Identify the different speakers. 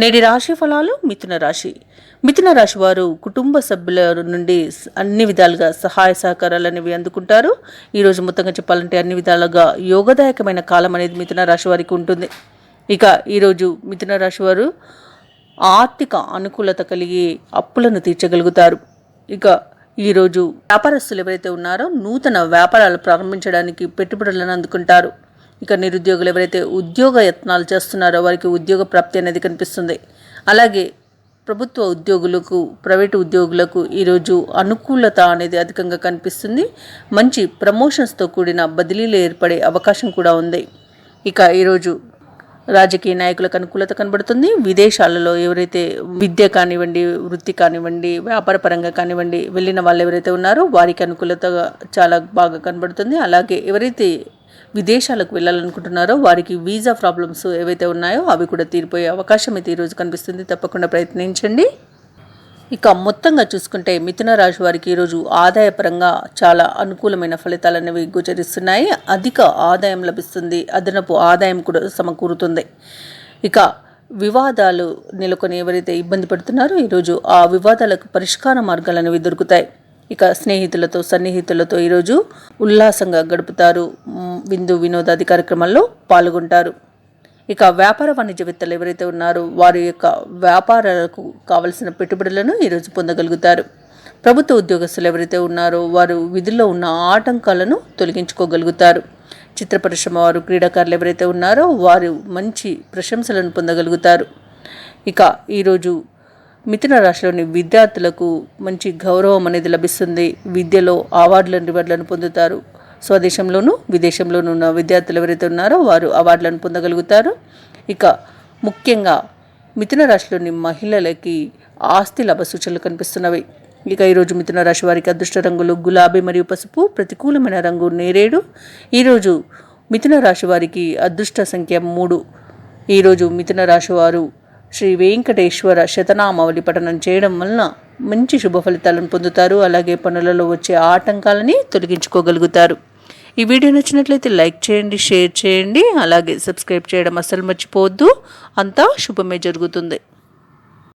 Speaker 1: నేటి రాశి ఫలాలు. మిథున రాశి వారు కుటుంబ సభ్యుల నుండి అన్ని విధాలుగా సహాయ సహకారాలు అనేవి అందుకుంటారు. ఈరోజు మొత్తంగా చెప్పాలంటే అన్ని విధాలుగా యోగదాయకమైన కాలం అనేది మిథున రాశి వారికి ఉంటుంది. ఇక ఈరోజు మిథున రాశి వారు ఆర్థిక అనుకూలత కలిగి అప్పులను తీర్చగలుగుతారు. ఇక ఈరోజు వ్యాపారస్తులు ఎవరైతే ఉన్నారో నూతన వ్యాపారాలు ప్రారంభించడానికి పెట్టుబడులను అందుకుంటారు. ఇక నిరుద్యోగులు ఎవరైతే ఉద్యోగ యత్నాలు చేస్తున్నారో వారికి ఉద్యోగ ప్రాప్తి అనేది కనిపిస్తుంది. అలాగే ప్రభుత్వ ఉద్యోగులకు, ప్రైవేటు ఉద్యోగులకు ఈరోజు అనుకూలత అనేది అధికంగా కనిపిస్తుంది. మంచి ప్రమోషన్స్తో కూడిన బదిలీలు ఏర్పడే అవకాశం కూడా ఉంది. ఇక ఈరోజు రాజకీయ నాయకులకు అనుకూలత కనబడుతుంది. విదేశాలలో ఎవరైతే విద్య కానివ్వండి, వృత్తి కానివ్వండి, వ్యాపార పరంగా కానివ్వండి వెళ్ళిన వాళ్ళు ఎవరైతే ఉన్నారో వారికి అనుకూలత చాలా బాగా కనబడుతుంది. అలాగే ఎవరైతే విదేశాలకు వెళ్ళాలనుకుంటున్నారో వారికి వీసా ప్రాబ్లమ్స్ ఏవైతే ఉన్నాయో అవి కూడా తీరిపోయే అవకాశం అయితే ఈరోజు కనిపిస్తుంది. తప్పకుండా ప్రయత్నించండి. ఇక మొత్తంగా చూసుకుంటే మిథున రాశి వారికి ఈరోజు ఆదాయపరంగా చాలా అనుకూలమైన ఫలితాలు అనేవి గోచరిస్తున్నాయి. అధిక ఆదాయం లభిస్తుంది. అదనపు ఆదాయం కూడా సమకూరుతుంది. ఇక వివాదాలు నెలకొని ఎవరైతే ఇబ్బంది పడుతున్నారో ఈరోజు ఆ వివాదాలకు పరిష్కార మార్గాలు అనేవి దొరుకుతాయి. ఇక స్నేహితులతో, సన్నిహితులతో ఈరోజు ఉల్లాసంగా గడుపుతారు. విందు వినోదాది కార్యక్రమాల్లో పాల్గొంటారు. ఇక వ్యాపార వాణిజ్యవేత్తలు ఎవరైతే ఉన్నారో వారి యొక్క వ్యాపారాలకు కావలసిన పెట్టుబడులను ఈరోజు పొందగలుగుతారు. ప్రభుత్వ ఉద్యోగస్తులు ఎవరైతే ఉన్నారో వారు విధుల్లో ఉన్న ఆటంకాలను తొలగించుకోగలుగుతారు. చిత్ర పరిశ్రమ వారు, క్రీడాకారులు ఎవరైతే ఉన్నారో వారు మంచి ప్రశంసలను పొందగలుగుతారు. ఇక ఈరోజు మిథున రాశిలోని విద్యార్థులకు మంచి గౌరవం అనేది లభిస్తుంది. విద్యలో రివార్డులను పొందుతారు. స్వదేశంలోనూ విదేశంలోనూ ఉన్న విద్యార్థులు ఎవరైతే ఉన్నారో వారు అవార్డులను పొందగలుగుతారు. ఇక ముఖ్యంగా మిథున రాశిలోని మహిళలకి ఆస్తి లాభ సూచనలు కనిపిస్తున్నవి. ఇక ఈరోజు మిథున రాశి వారికి అదృష్ట రంగులు గులాబీ మరియు పసుపు, ప్రతికూలమైన రంగు నేరేడు. ఈరోజు మిథున రాశి వారికి అదృష్ట సంఖ్య 3. ఈరోజు మిథున రాశి వారు శ్రీ వెంకటేశ్వర శతనామావళి పఠనం చేయడం వలన మంచి శుభ ఫలితాలను పొందుతారు. అలాగే పనులలో వచ్చే ఆటంకాలని తొలగించుకోగలుగుతారు. ఈ వీడియో నచ్చినట్లయితే లైక్ చేయండి, షేర్ చేయండి, అలాగే సబ్స్క్రైబ్ చేయడం అస్సలు మర్చిపోవద్దు. అంతా శుభమే జరుగుతుంది.